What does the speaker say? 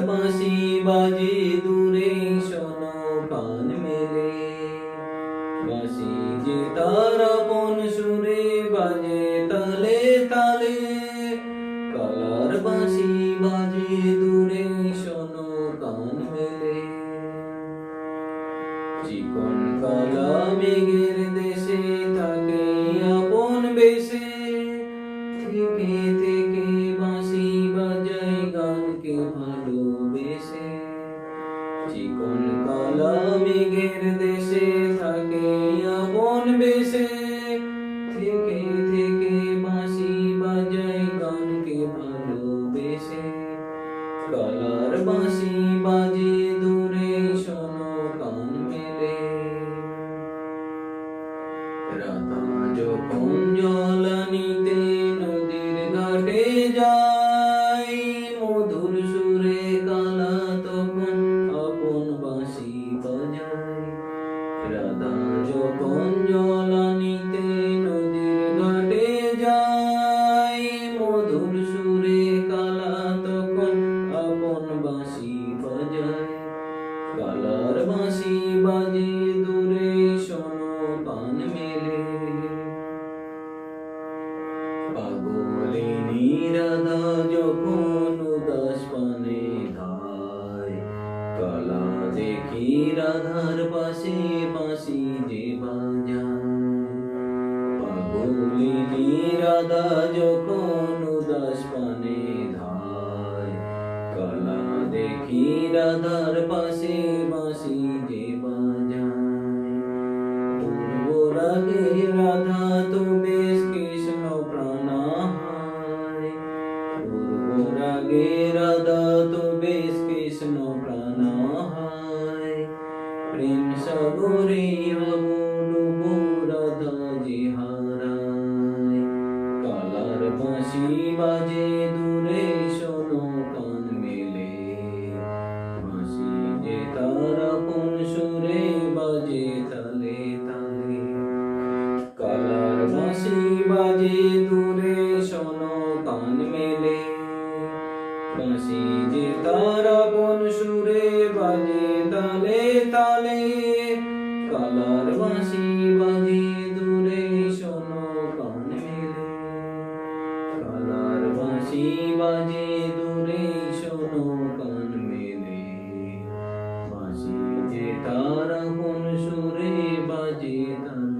বাঁশি বাজে দূরে শোনো কান মেলে, বাঁশি যে তার আপন সুরে বাজে তালে তালে। কালার বাঁশি বাজে দূরে শোনো কান মেলে, চিকন কালা মেঘের দেশে থাকে আপন বেশে, থেকে থেকে বাঁশি বাজায় গানকে ভালোবেসে। চিকন কালা মেঘের দেশে থাকে আপন বেশে, থেকে থেকে বাঁশি বাজায় গানকে ভালোবেসে। কালার বাঁশি বাজে দূরে শোনো কান মেলে, রাধা যখন জল আনিতে নদীর ঘাটে যায়, মধুর সুরে কালা তখন আপন বাঁশি বাজায়। রাধা যখন জল আনিতে নদীর ঘাটে যায়, মধুর সুরে কালা তখন আপন বাঁশি বাজায়। কালার বাঁশি বাজে দূরে শোনো কান মেলে, পাগলিনী রাধা যখন উদাস পানে ধায়, কালা দেখি রাধার পাশে বাঁশি যে বাজায়। পাগলিনী রাধা যখন উদাস পানে ধায়, কালা দেখি রাধার পাশে বাঁশি যে বাজায়। পূর্ব রাগে রাধা তো বেশ কৃষ্ণ প্রাণাহায়, পূর্ব রাগে রাধা তো বেশ কৃষ্ণ প্রাণাহায়। প্রেম সাগরে ডুবো রাধা যে হারায়, কালার বাঁশি বাজে দূরে শোনো কান মেলে, বাঁশি যে তার আপন সুরে বাজে তালে তালে। কালার বাঁশি বাজে দূরে শোনো কান মেলে, বাঁশি যে তার আপন সুরে বাজে তালে তালে। কালার বাঁশি বাজে দূরে শোনো কান মেলে, কালার বাঁশি বাজে দূরে শোনো কান মেলে, বাঁশি যে তার আপন সুরে বাজে তালে।